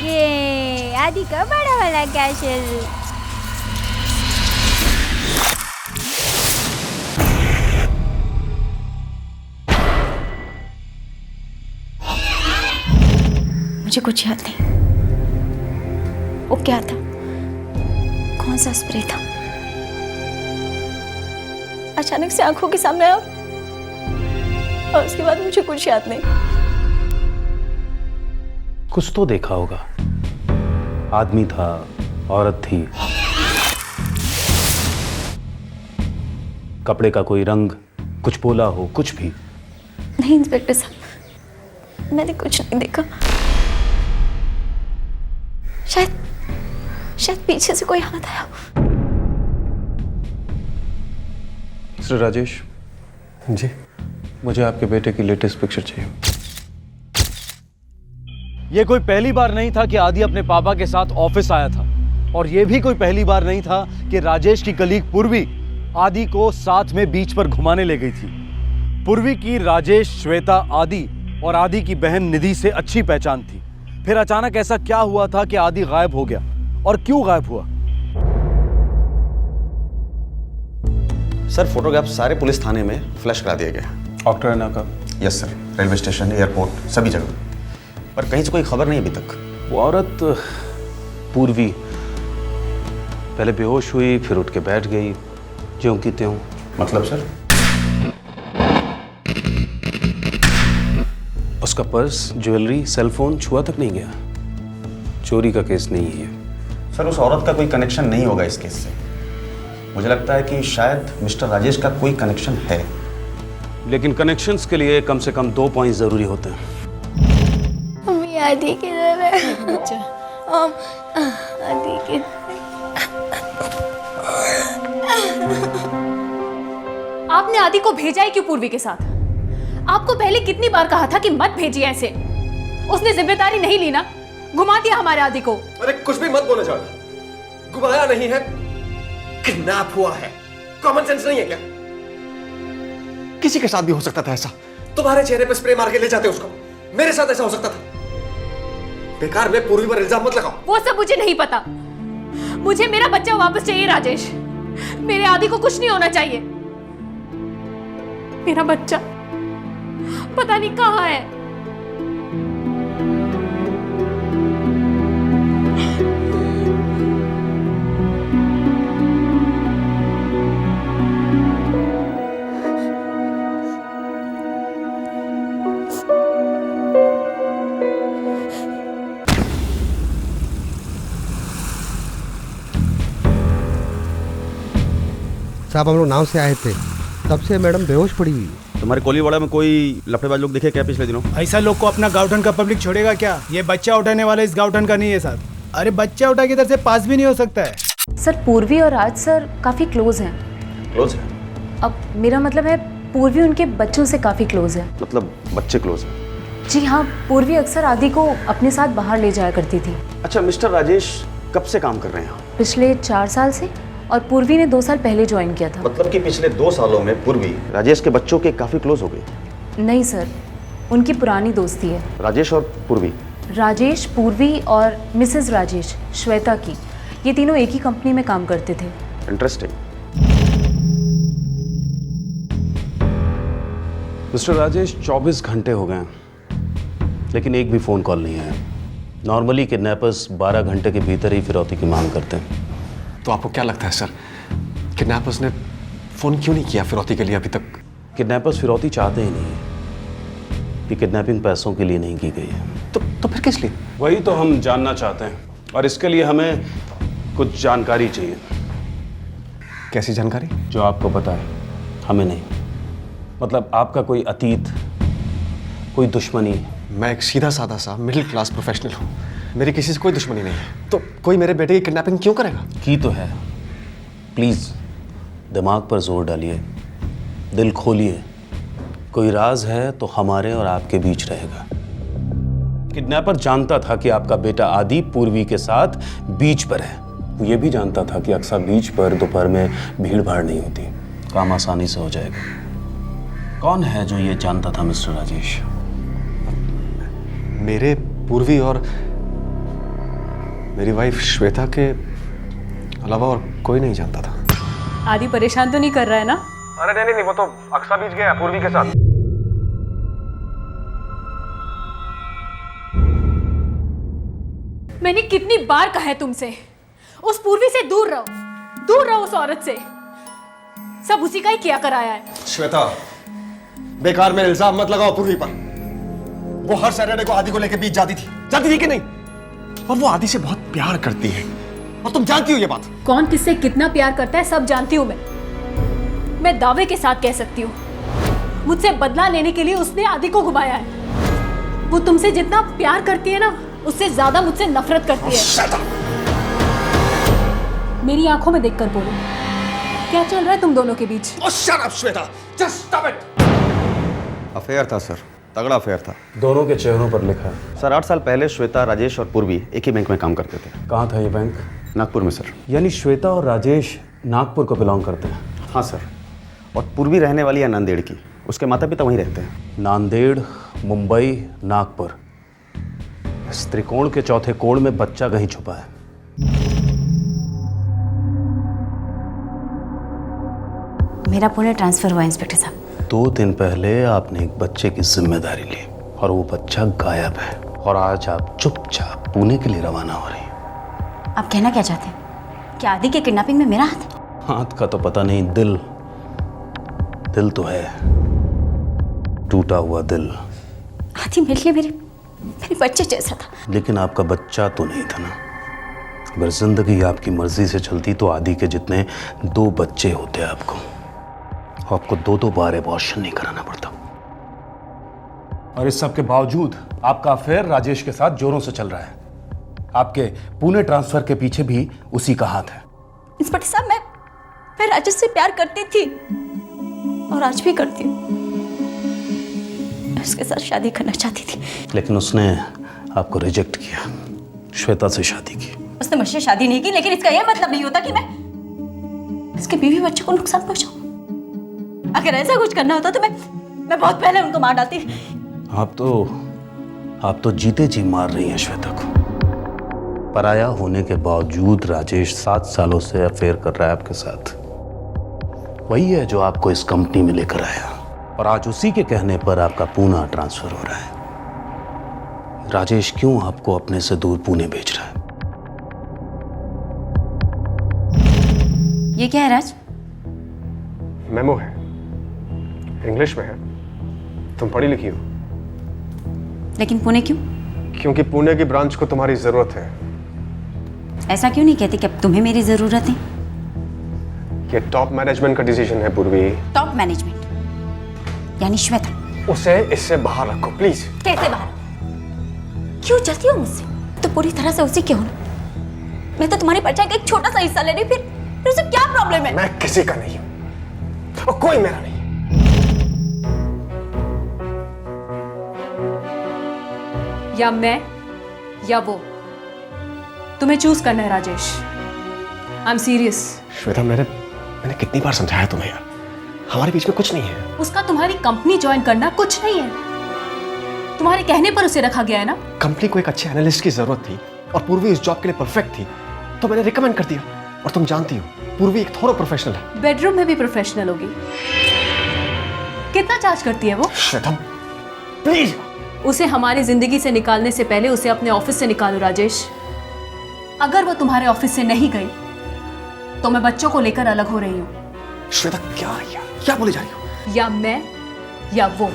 ये आदि का बड़ा वाला कैशल। मुझे कुछ याद नहीं। वो क्या था? कौन सा स्प्रे था? अचानक से आंखों के सामने आया और उसके बाद मुझे कुछ याद नहीं। कुछ तो देखा होगा। आदमी था, औरत थी, कपड़े का कोई रंग, कुछ बोला हो, कुछ भी। नहीं इंस्पेक्टर साहब, मैंने कुछ नहीं देखा। शायद पीछे से कोई हाथ आया। मिस्टर राजेश जी, मुझे आपके बेटे की लेटेस्ट पिक्चर चाहिए। ये कोई पहली बार नहीं था कि आदि अपने पापा के साथ ऑफिस आया था, और ये भी कोई पहली बार नहीं था कि राजेश की कलीग पूर्वी आदि को साथ में बीच पर घुमाने ले गई थी। पूर्वी की राजेश, श्वेता, आदि और आदि की बहन निधि से अच्छी पहचान थी। फिर अचानक ऐसा क्या हुआ था कि आदि गायब हो गया, और क्यों गायब हुआ? सर फोटोग्राफ सारे पुलिस थाने में फ्लैश करा दिए गए। डॉक्टर का? Yes sir, railway station, airport, सभी जगह, पर कहीं से कोई खबर नहीं अभी तक। वो औरत पूर्वी पहले बेहोश हुई, फिर उठ के बैठ गई, ज्यों की त्यों। मतलब सर? उसका पर्स, ज्वेलरी, सेलफोन छुआ तक नहीं गया। चोरी का केस नहीं है। सर उस औरत का कोई कनेक्शन नहीं होगा इस केस से। मुझे लगता है कि शायद मिस्टर राजेश का कोई कनेक्शन है। लेकिन कनेक्शंस के लिए कम से कम 2 पॉइंट जरूरी होते हैं। मम्मी आदि किधर है? आदि किधर? आपने आदि को भेजा ही क्यों पूर्वी के साथ? आपको पहले कितनी बार कहा था कि मत भेजिए ऐसे। उसने जिम्मेदारी नहीं ली ना, घुमा दिया हमारे आदि को। अरे कुछ भी मत बोले जाओ। घुमाया नहीं है, किडनैप हुआ है। कॉमन सेंस नहीं है क्या? किसी के साथ भी हो सकता था ऐसा। तुम्हारे चेहरे पे स्प्रे मार के ले जाते उसको, मेरे साथ ऐसा हो सकता था। बेकार में पूर्वी पर इल्जाम मत लगाओ। वो सब मुझे नहीं पता। मुझे मेरा बच्चा वापस चाहिए राजेश। मेरे आदि को कुछ नहीं होना चाहिए। मेरा बच्चा पता नहीं कहाँ है। साहब हम लोग नाव से आए थे, तब से मैडम बेहोश पड़ी हुई। तुम्हारे कोलीवाड़ा में कोई लफड़ेबाज लोग दिखे क्या पिछले दिनों? ऐसा लोग को अपना गाउठन का पब्लिक छोड़ेगा क्या? ये बच्चा उठाने वाला इस गाउठन का नहीं है साहब। अरे बच्चा उठा की तरफ से पास भी नहीं हो सकता है। सर पूर्वी और राज सर काफी क्लोज हैं। क्लोज है? अब मेरा मतलब है पूर्वी उनके बच्चों से काफी क्लोज है। मतलब बच्चे क्लोज हैं? जी हाँ, पूर्वी अक्सर आदि को अपने साथ बाहर ले जाया करती थी। अच्छा, मिस्टर राजेश कब से काम कर रहे हैं? पिछले 4 साल से, और पूर्वी ने 2 साल पहले ज्वाइन किया था। मतलब कि पिछले 2 सालों में पूर्वी राजेश के बच्चों के काफी क्लोज हो गई? नहीं सर, उनकी पुरानी दोस्ती है। राजेश और पूर्वी? राजेश, पूर्वी और मिसेस राजेश, श्वेता की, ये तीनों एक ही कंपनी में काम करते थे। इंटरेस्टिंग। मिस्टर राजेश 24 घंटे हो गए लेकिन एक भी फ़ोन कॉल नहीं आया। नॉर्मली किडनैपर्स 12 घंटे के भीतर ही फिरौती की मांग करते हैं। तो आपको क्या लगता है सर, किडनैपर्स ने फोन क्यों नहीं किया फिरौती के लिए अभी तक? किडनैपर्स फिरौती चाहते ही नहीं कि किडनैपिंग पैसों के लिए नहीं की गई है। तो फिर किस लिए? वही तो हम जानना चाहते हैं, और इसके लिए हमें कुछ जानकारी चाहिए। कैसी जानकारी? जो आपको पता है, हमें नहीं। मतलब आपका कोई अतीत, कोई दुश्मनी? मैं एक सीधा साधा सा मिडिल क्लास प्रोफेशनल हूँ। मेरी किसी से कोई दुश्मनी नहीं है। तो कोई मेरे बेटे की किडनैपिंग क्यों करेगा? की तो है। प्लीज़ दिमाग पर जोर डालिए, दिल खोलिए, कोई राज है तो हमारे और आपके बीच रहेगा। किडनैपर जानता था कि आपका बेटा आदि पूर्वी के साथ बीच पर है। वो ये भी जानता था कि अक्सर बीच पर दोपहर में भीड़ भाड़ नहीं होती, काम आसानी से हो जाएगा। कौन है जो ये जानता था मिस्टर राजेश? मेरे पूर्वी और मेरी वाइफ श्वेता के अलावा और कोई नहीं जानता था। आदि परेशान तो नहीं कर रहा है ना? अरे नहीं, वो तो अक्सा बीच गया पूर्वी के साथ। मैंने कितनी बार कहा है तुमसे, उस पूर्वी से दूर रहो उस औरत से। सब उसी का ही किया कराया है। श्वेता, बेकार में इल्जाम मत लगाओ पूर्वी पर। वो हर सैटरडे को आदि को लेकर बीच जाती थी कि नहीं? और वो आदि से बहुत प्यार करती है, और तुम जानती हो ये बात। कौन किससे कितना प्यार करता है सब जानती हूँ मैं दावे के साथ कह सकती हूँ। मुझसे बदला लेने के लिए उसने आदि को घुमाया है। वो तुमसे जितना प्यार करती है ना, उससे ज्यादा मुझसे नफरत करती है। मेरी आंखों में देखकर बोलो, क्या चल रहा है तुम दोनों के बीच? Shut up Shweta, just stop it. Affair था सर, तगड़ा अफेयर था। दोनों के चेहरों पर लिखा है। सर 8 साल पहले श्वेता, राजेश और पूर्वी एक ही बैंक में काम करते थे। कहाँ था ये बैंक? नागपुर में सर। यानी श्वेता और राजेश नागपुर को बिलोंग करते हैं? हाँ सर। और पूर्वी रहने वाली है नांदेड़ की, उसके माता पिता वहीं रहते हैं। नांदेड़, मुंबई, नागपुर, इस त्रिकोण के चौथे कोण में बच्चा कहीं छुपा है। मेरा पुणे ट्रांसफर हुआ इंस्पेक्टर साहब। 2 दिन पहले आपने एक बच्चे की जिम्मेदारी ली और वो बच्चा गायब है, और आज आप चुपचाप पुणे के लिए रवाना हो रही हैं। आप कहना क्या चाहते हैं? क्या आदि के किडनैपिंग में मेरा हाथ? हाथ का तो पता नहीं, दिल तो है, टूटा हुआ दिल। आदि मेरे लिए मेरे बच्चे जैसा था। लेकिन आपका बच्चा तो नहीं था ना। अगर जिंदगी आपकी मर्जी से चलती तो आदि के जितने 2 बच्चे होते आपको 2 बार अबॉर्शन नहीं कराना पड़ता। और इस सब के बावजूद आपका अफेयर राजेश के साथ जोरों से चल रहा है। आपके पुणे ट्रांसफर के पीछे भी उसी का हाथ है। इंस्पेक्टर साहब, मैं राजेश से प्यार करती थी और आज भी करती हूँ। मैं उसके साथ शादी करना चाहती थी, लेकिन उसने आपको रिजेक्ट किया, श्वेता से शादी की। उसने मुझसे शादी नहीं की, लेकिन इसका यह मतलब नहीं होता कि मैं उसके बीवी बच्चों को नुकसान पहुंचाऊं। अगर ऐसा कुछ करना होता तो मैं बहुत पहले उनको मार डालती। आप तो जीते जी मार रही हैं श्वेता को। पराया होने के बावजूद राजेश 7 सालों से अफेयर कर रहा है आपके साथ। वही है जो आपको इस कंपनी में लेकर आया, और आज उसी के कहने पर आपका पुणे ट्रांसफर हो रहा है। राजेश क्यों आपको अपने से दूर पुणे भेज रहा है? ये क्या है राज? मेमो है, इंग्लिश में है। तुम पढ़ी लिखी हो। लेकिन पुणे क्यों? क्योंकि पुणे की ब्रांच को तुम्हारी जरूरत है। ऐसा क्यों नहीं कहते कि अब तुम्हें मेरी जरूरत है? ये टॉप मैनेजमेंट का डिसीजन है पूर्वी। टॉप मैनेजमेंट यानी श्वेता? उसे इससे बाहर रखो प्लीज। कैसे बाहर? क्यों चलती हो मुझसे? तो पूरी तरह से उसी के हो। मैं तो तुम्हारी परछाई का एक छोटा सा हिस्सा ले रही, फिर उसे क्या प्रॉब्लम है? मैं किसी का नहीं हूं, और कोई मेरा नहीं। या मैं या वो, तुम्हें चूज करना है Rajesh. I am serious. Shweta, मैंने कितनी बार समझाया तुम्हें यार, हमारे बीच में कुछ नहीं है। उसका तुम्हारी कंपनी ज्वाइन करना कुछ नहीं है, तुम्हारे कहने पर उसे रखा गया है ना। कंपनी को एक अच्छे एनालिस्ट की जरूरत थी, और पूर्वी इस जॉब के लिए परफेक्ट थी, तो मैंने रिकमेंड कर दिया। और तुम जानती हो पूर्वी एक थोड़ा प्रोफेशनल है। बेडरूम में भी प्रोफेशनल होगी। कितना चार्ज करती है वो? श्वेता प्लीज। उसे हमारी जिंदगी से निकालने से पहले उसे अपने ऑफिस से निकालो राजेश। अगर वो तुम्हारे ऑफिस से नहीं गई तो मैं बच्चों को लेकर अलग हो रही हूँ। श्वेता क्या बोले जा रही हो? या मैं या वो।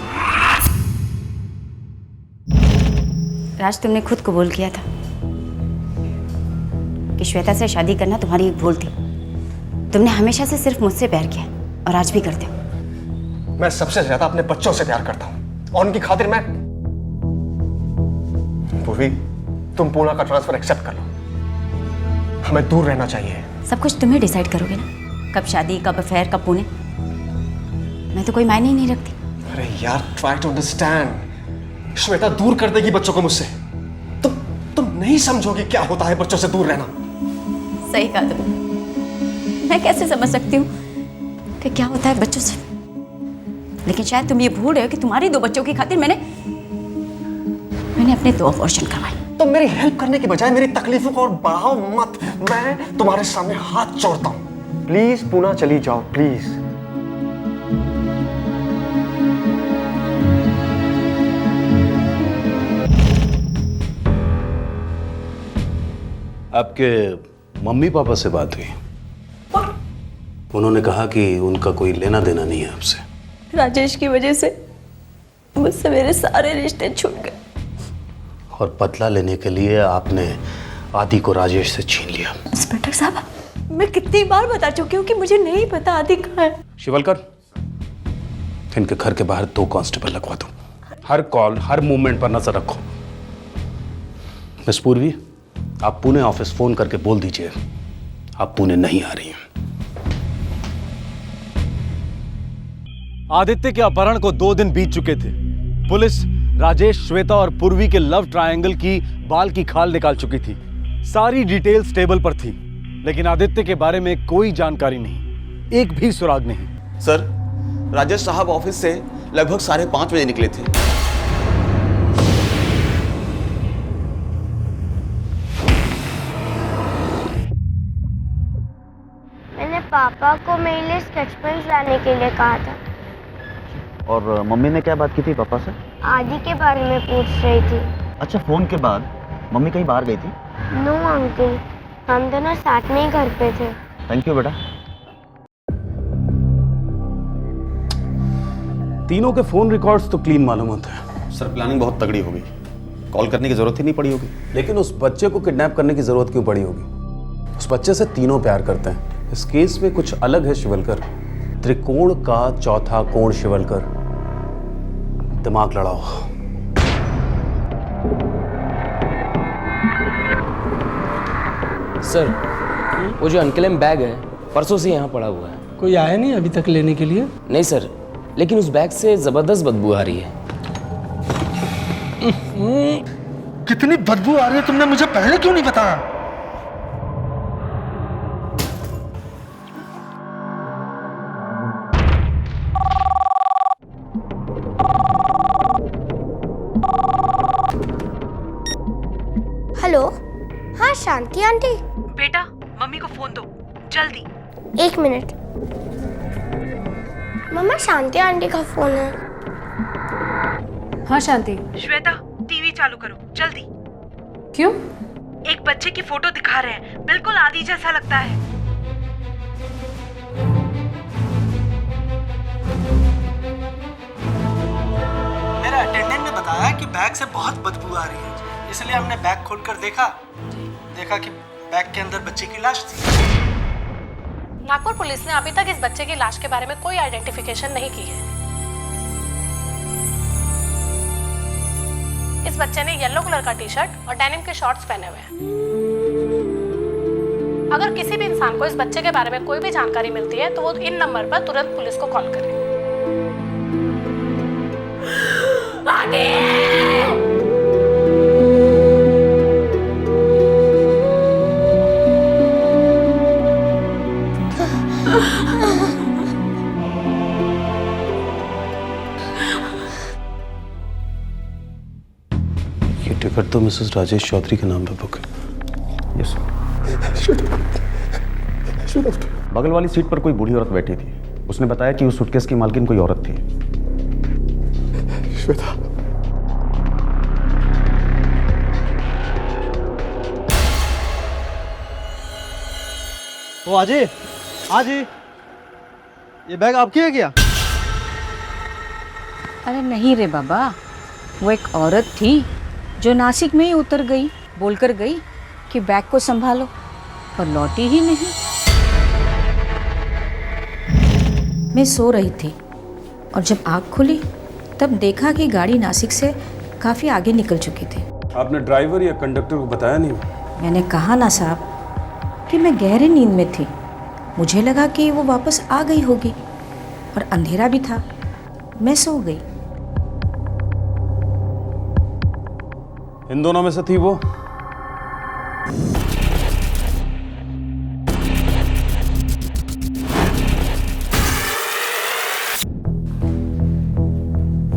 राज, तुमने खुद कबूल किया था कि श्वेता से शादी करना तुम्हारी एक भूल थी। तुमने हमेशा से सिर्फ मुझसे प्यार किया, और आज भी करते हो। मैं सबसे ज्यादा अपने बच्चों से प्यार करता हूँ, और उनकी खातिर मैं। पूर्वी, तुम पुणे का ट्रांसफर एक्सेप्ट कर लो। हमें दूर रहना चाहिए। सब कुछ तुम्हें डिसाइड करोगे ना, कब शादी, कब अफेयर, कब पुणे। मैं तो कोई मायने ही नहीं रखती। अरे यार, ट्राई टू अंडरस्टैंड। श्वेता दूर कर देगी बच्चों को मुझसे। तुम नहीं समझोगे क्या होता है बच्चों से दूर रहना। सही कहा तुम। मैं कैसे समझ सकती हूँ कि क्या होता है बच्चों से, लेकिन शायद तुम ये भूल रहे हो कि तुम्हारी 2 बच्चों की खातिर मैंने अपने 2 अबॉर्शन करवाए। तो मेरी हेल्प करने के बजाय मेरी तकलीफों को और बढ़ाओ मत। मैं तुम्हारे सामने हाथ जोड़ता हूँ। प्लीज पूना चली जाओ, प्लीज। आपके मम्मी पापा से बात हुई? उन्होंने कहा कि उनका कोई लेना देना नहीं है आपसे। राजेश की वजह से मुझसे मेरे सारे रिश्ते छूट गए। और बदला लेने के लिए आपने आदि को राजेश से छीन लिया। इंस्पेक्टर साहब, मैं कितनी बार बता चुकी हूँ कि मुझे नहीं पता आदि कहाँ है। शिवलकर, इनके घर के बाहर 2 कांस्टेबल लगवा दो। हर कॉल, हर मूवमेंट पर नजर रखो। मिस पूर्वी, आप पुणे ऑफिस फोन करके बोल दीजिए आप पुणे नहीं आ रही हैं। आदित्य के अपहरण को 2 दिन बीत चुके थे। पुलिस राजेश, श्वेता और पूर्वी के लव ट्रायंगल की बाल की खाल निकाल चुकी थी। सारी डिटेल्स टेबल पर थी, लेकिन आदित्य के बारे में कोई जानकारी नहीं, एक भी सुराग नहीं। सर, राजेश साहब ऑफिस से लगभग 5:30 बजे निकले थे। मैंने पापा को मेरे लिए स्केच पेन्स लाने के लिए कहा था। और मम्मी ने क्या बात की थी पापा से? आदि के बारे में पूछ रही थी। अच्छा, फोन के बाद मम्मी कहीं बाहर गई थी? नो अंकल, हम दोनों साथ में ही घर पे थे। थैंक यू बेटा। तीनों के फोन रिकॉर्ड्स तो क्लीन मालूम होते हैं। सर, प्लानिंग बहुत तगड़ी होगी। कॉल करने की जरूरत ही नहीं पड़ी होगी। लेकिन उस बच्चे को किडनैप करने की जरूरत क्यों पड़ी होगी? उस बच्चे से तीनों प्यार करते हैं। इस केस में कुछ अलग है शिवलकर। त्रिकोण का चौथा कोण शिवलकर। दिमाग लड़ाओ। सर, वो जो अनक्लेम बैग है परसों से यहाँ पड़ा हुआ है। कोई आया नहीं अभी तक लेने के लिए? नहीं सर, लेकिन उस बैग से जबरदस्त बदबू आ रही है। कितनी बदबू आ रही है, तुमने मुझे पहले क्यों नहीं बताया? हेलो, हाँ शांति आंटी। बेटा, मम्मी को फोन दो जल्दी। 1 मिनट। मम्मा, शांति आंटी का फोन है। हाँ शांति। श्वेता, टीवी चालू करो जल्दी। क्यों? एक बच्चे की फोटो दिखा रहे हैं, बिल्कुल आदि जैसा लगता है। मेरा अटेंडेंट ने बताया कि बैग से बहुत बदबू आ रही है, इसलिए हमने बैग खोलकर देखा कि बैग के अंदर बच्चे की लाश थी। नागपुर पुलिस ने अभी तक इस बच्चे की लाश के बारे में कोई आइडेंटिफिकेशन नहीं की है। इस बच्चे ने येलो कलर का टी-शर्ट और डेनिम के शॉर्ट्स पहने हुए हैं। अगर किसी भी इंसान को इस बच्चे के बारे में कोई भी जानकारी मिलती है तो वो इन नंबर पर तुरंत पुलिस को कॉल करे। ये टिकट तो मिसेस राजेश चौधरी के नाम पे बुक है। Yes sir. बगल वाली सीट पर कोई बूढ़ी औरत बैठी थी। उसने बताया कि उस सूटकेस की मालकिन कोई औरत थी। श्वेता। ओ आजी, आजी, ये बैग आपकी है क्या? अरे नहीं रे बाबा, वो एक औरत थी जो नासिक में ही उतर गई, बोलकर गई कि बैग को संभालो, और लौटी ही नहीं। मैं सो रही थी और जब आँख खुली तब देखा कि गाड़ी नासिक से काफ़ी आगे निकल चुकी थी। आपने ड्राइवर या कंडक्टर को बताया नहीं? मैंने कहा ना साहब कि मैं गहरी नींद में थी। मुझे लगा कि वो वापस आ गई होगी और अंधेरा भी था। मैं सो गई। इन दोनों में से थी वो?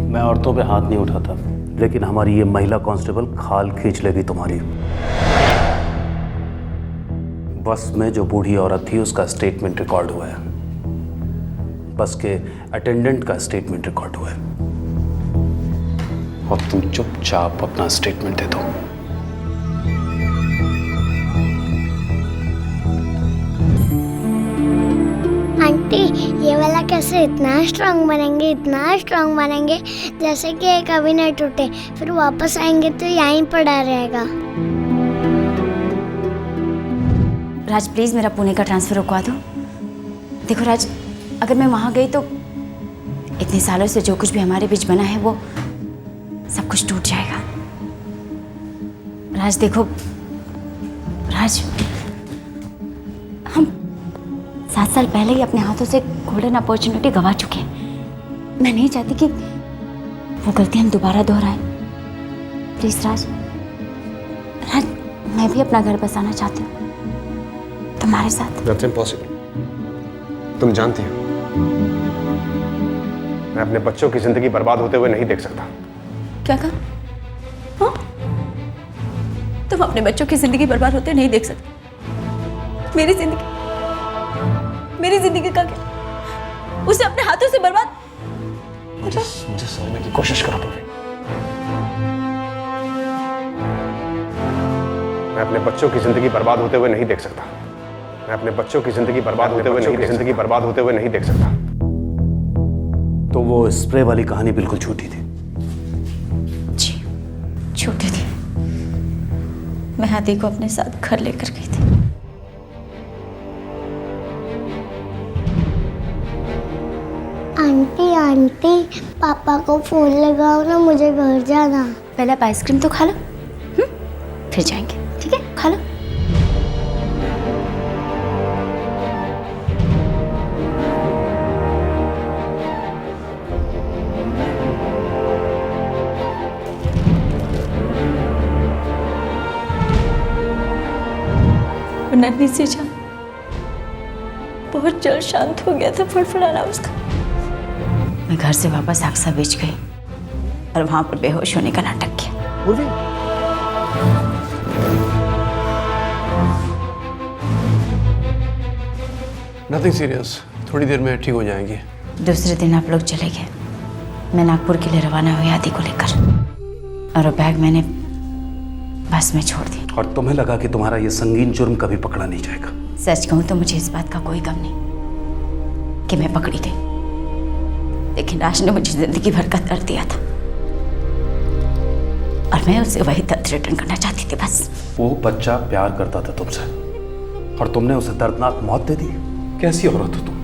मैं औरतों पे हाथ नहीं उठाता, लेकिन हमारी ये महिला कांस्टेबल खाल खींच लेगी तुम्हारी। बस में जो बूढ़ी औरत थी उसका स्टेटमेंट रिकॉर्ड हुआ है, बस के अटेंडेंट का स्टेटमेंट रिकॉर्ड हुआ है, और तुम चुपचाप अपना स्टेटमेंट दे दो। आंटी, ये वाला कैसे इतना स्ट्रांग बनेंगे जैसे कि ये कभी नहीं टूटे, फिर वापस आएंगे तो यहीं पड़ा रहेगा। राज प्लीज मेरा पुणे का ट्रांसफर रुकवा दो। देखो राज, अगर मैं वहां गई तो इतने सालों से जो कुछ भी हमारे बीच बना है वो सब कुछ टूट जाएगा। राज देखो, राज हम 7 साल पहले ही अपने हाथों से गोल्डन अपॉर्चुनिटी गंवा चुके हैं। मैं नहीं चाहती कि वो गलती हम दोबारा दोहराएं। प्लीज राज, राज मैं भी अपना घर बसाना चाहती हूँ तुम्हारे साथ। That's impossible. तुम जानती हो मैं अपने बच्चों की जिंदगी बर्बाद होते हुए नहीं देख सकता। क्या कहा? हाँ? तुम अपने बच्चों की जिंदगी बर्बाद होते नहीं देख सकते? मेरी जिंदगी का क्या? उसे अपने हाथों से बर्बाद। मुझे समझने की कोशिश करो तुम। मैं अपने बच्चों की जिंदगी बर्बाद होते हुए नहीं देख सकता। मैं अपने बच्चों की जिंदगी बर्बाद होते हुए नहीं देख सकता। तो वो स्प्रे वाली कहानी बिल्कुल झूठी थी। जी, झूठी थी। मैं आदि को अपने साथ घर लेकर गई थी। आंटी, पापा को फोन लगाओ ना, मुझे घर जाना। पहले आप आइसक्रीम तो खा लो, फिर जाएंगे। ठीक है, खा लो। नन्ही सी जान बहुत जल्द शांत हो गया था फड़फड़ाना उसका। मैं घर से वापस आक्सा बीच गई और वहां पर बेहोश होने का नाटक किया। पूर्वी, नथिंग सीरियस, थोड़ी देर में ठीक हो जाएंगी। दूसरे दिन आप लोग चले गए। मैं नागपुर के लिए रवाना हुई आदि को लेकर, और वो बैग मैंने बस में छोड़ दी। और तुम्हें लगा कि तुम्हारा ये संगीन जुर्म कभी पकड़ा नहीं जाएगा। सच कहूं तो मुझे इस बात का कोई गम नहीं कि मैं पकड़ी गई, लेकिन राज ने मुझे जिंदगी भर का दर्द दिया था और मैं उसे वही दर्द रिटर्न करना चाहती थी बस। वो बच्चा प्यार करता था तुमसे और तुमने उसे दर्दनाक मौत दे दी। कैसी औरत हो तुम?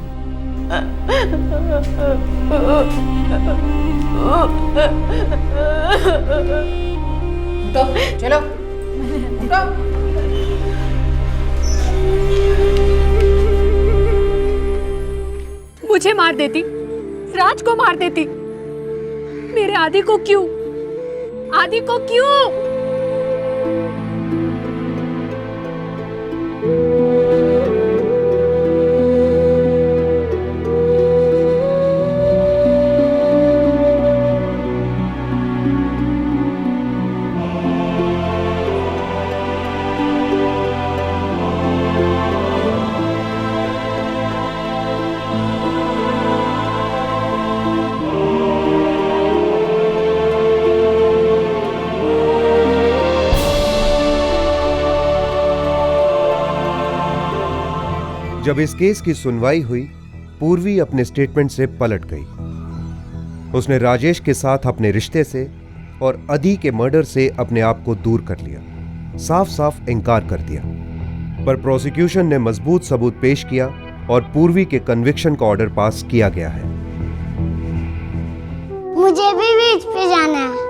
तो चलो उठो। मुझे मार देती, राज को मार देती, मेरे आदि को क्यों? जब इस केस की सुनवाई हुई, पूर्वी अपने स्टेटमेंट से पलट गई। उसने राजेश के साथ अपने रिश्ते से और अदी के मर्डर से अपने आप को दूर कर लिया, साफ साफ इनकार कर दिया। पर प्रोसिक्यूशन ने मजबूत सबूत पेश किया और पूर्वी के कन्विक्शन का ऑर्डर पास किया गया है। मुझे भी बीच पे जाना है।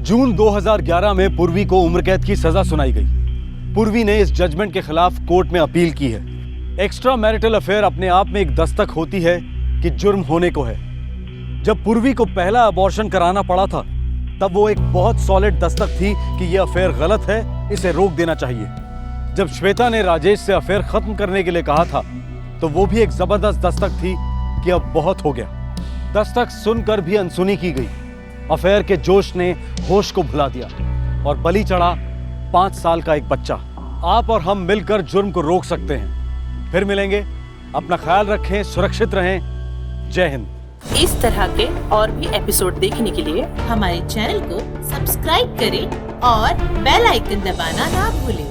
जून 2011 में पूर्वी को उम्र कैद की सजा सुनाई गई। पूर्वी ने इस जजमेंट के खिलाफ कोर्ट में अपील की है। एक्स्ट्रा मैरिटल अफेयर अपने आप में एक दस्तक होती है कि जुर्म होने को है। जब पूर्वी को पहला अबॉर्शन कराना पड़ा था तब वो एक बहुत सॉलिड दस्तक थी कि ये अफेयर गलत है, इसे रोक देना चाहिए। जब श्वेता ने राजेश से अफेयर खत्म करने के लिए कहा था तो वो भी एक जबरदस्त दस्तक थी कि अब बहुत हो गया। दस्तक सुनकर भी अनसुनी की गई। अफेयर के जोश ने होश को भुला दिया और बलि चढ़ा 5 साल का एक बच्चा। आप और हम मिलकर जुर्म को रोक सकते हैं। फिर मिलेंगे, अपना ख्याल रखें, सुरक्षित रहें। जय हिंद। इस तरह के और भी एपिसोड देखने के लिए हमारे चैनल को सब्सक्राइब करें और बेल आइकन दबाना ना भूलें।